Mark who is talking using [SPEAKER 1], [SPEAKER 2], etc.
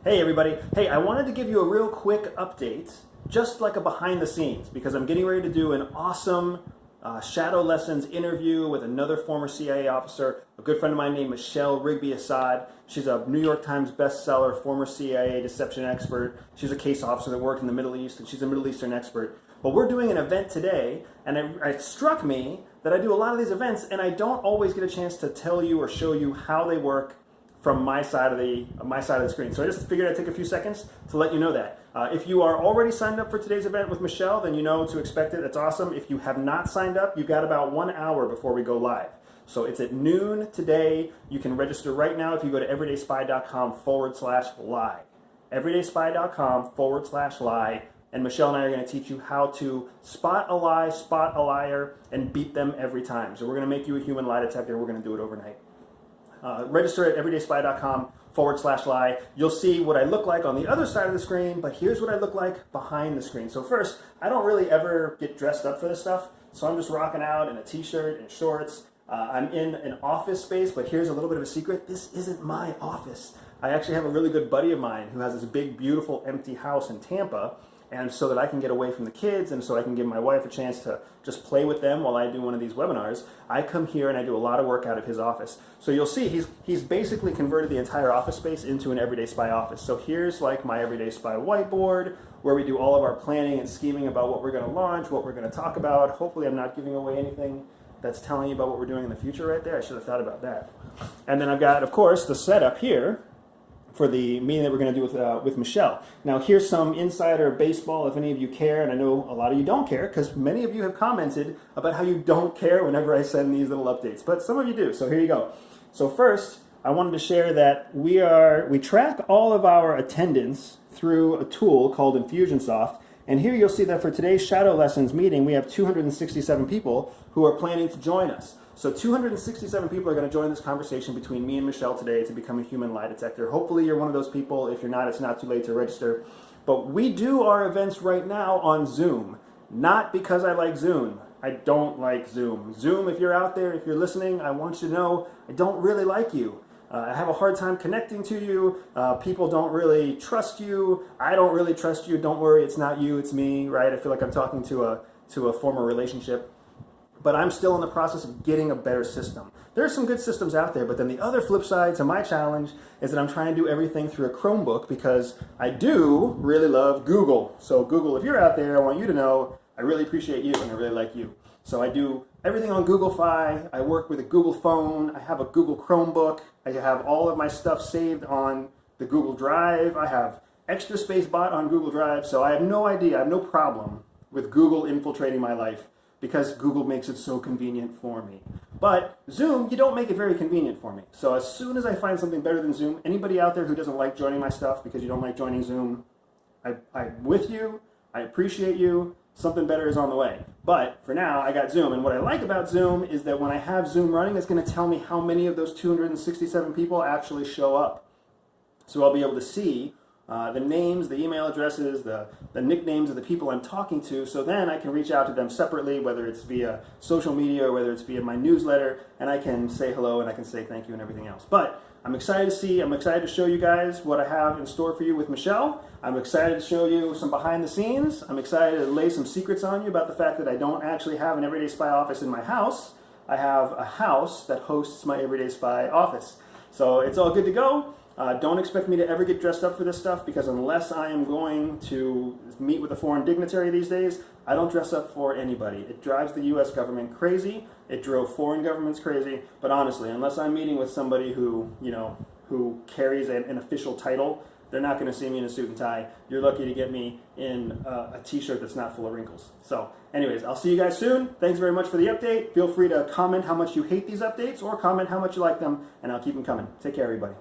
[SPEAKER 1] Hey everybody. Hey, I wanted to give you a real quick update, just like a behind the scenes, because I'm getting ready to do an awesome Shadow Lessons interview with another former CIA officer, a good friend of mine named Michele Rigby Assad. She's a New York Times bestseller, former CIA deception expert. She's a case officer that worked in the Middle East, and she's a Middle Eastern expert. But we're doing an event today, and it struck me that I do a lot of these events, and I don't always get a chance to tell you or show you how they work from my side of the screen. So I just figured I'd take a few seconds to let you know that. If you are already signed up for today's event with Michele, then you know to expect it. That's awesome. If you have not signed up, you've got about 1 hour before we go live. So it's at noon today. You can register right now if you go to everydayspy.com/lie. everydayspy.com/lie. And Michele and I are going to teach you how to spot a lie, spot a liar, and beat them every time. So we're going to make you a human lie detector. We're going to do it overnight. Register at everydayspy.com/lie. You'll see what I look like on the other side of the screen, but here's what I look like behind the screen. So first, I don't really ever get dressed up for this stuff, so I'm just rocking out in a t-shirt and shorts. I'm in an office space, but here's a little bit of a secret. This isn't my office. I actually have a really good buddy of mine who has this big, beautiful, empty house in Tampa, and so that I can get away from the kids and so I can give my wife a chance to just play with them while I do one of these webinars, I come here and I do a lot of work out of his office. So you'll see he's basically converted the entire office space into an Everyday Spy office. So here's like my Everyday Spy whiteboard where we do all of our planning and scheming about what we're going to launch, what we're going to talk about. Hopefully I'm not giving away anything that's telling you about what we're doing in the future right there. I should have thought about that. And then I've got, of course, the setup here for the meeting that we're going to do with Michele. Now here's some insider baseball if any of you care, and I know a lot of you don't care because many of you have commented about how you don't care whenever I send these little updates, but some of you do, so here you go. So first, I wanted to share that we track all of our attendance through a tool called Infusionsoft, and here you'll see that for today's Shadow Lessons meeting, we have 267 people who are planning to join us. So 267 people are going to join this conversation between me and Michele today to become a human lie detector. Hopefully you're one of those people. If you're not, it's not too late to register. But we do our events right now on Zoom, not because I like Zoom. I don't like Zoom. Zoom, if you're out there, if you're listening, I want you to know I don't really like you. I have a hard time connecting to you. People don't really trust you. I don't really trust you. Don't worry, it's not you, it's me, right? I feel like I'm talking to a former relationship. But I'm still in the process of getting a better system. There are some good systems out there, but then the other flip side to my challenge is that I'm trying to do everything through a Chromebook because I do really love Google. So Google, if you're out there, I want you to know I really appreciate you and I really like you. So I do everything on Google Fi. I work with a Google phone. I have a Google Chromebook. I have all of my stuff saved on the Google Drive. I have extra space bought on Google Drive. So I have no idea, I have no problem with Google infiltrating my life, because Google makes it so convenient for me. But Zoom, you don't make it very convenient for me. So as soon as I find something better than Zoom, anybody out there who doesn't like joining my stuff because you don't like joining Zoom, I'm with you, I appreciate you, something better is on the way. But for now, I got Zoom, and what I like about Zoom is that when I have Zoom running, it's gonna tell me how many of those 267 people actually show up. So I'll be able to see the names, the email addresses, the nicknames of the people I'm talking to, so then I can reach out to them separately, whether it's via social media or whether it's via my newsletter, and I can say hello and I can say thank you and everything else. But I'm excited to show you guys what I have in store for you with Michele. I'm excited to show you some behind the scenes. I'm excited to lay some secrets on you about the fact that I don't actually have an Everyday Spy office in my house. I have a house that hosts my Everyday Spy office. So it's all good to go. Don't expect me to ever get dressed up for this stuff because unless I am going to meet with a foreign dignitary these days, I don't dress up for anybody. It drives the US government crazy. It drove foreign governments crazy. But honestly, unless I'm meeting with somebody who carries an official title, they're not going to see me in a suit and tie. You're lucky to get me in a t-shirt that's not full of wrinkles. So anyways, I'll see you guys soon. Thanks very much for the update. Feel free to comment how much you hate these updates or comment how much you like them, and I'll keep them coming. Take care, everybody.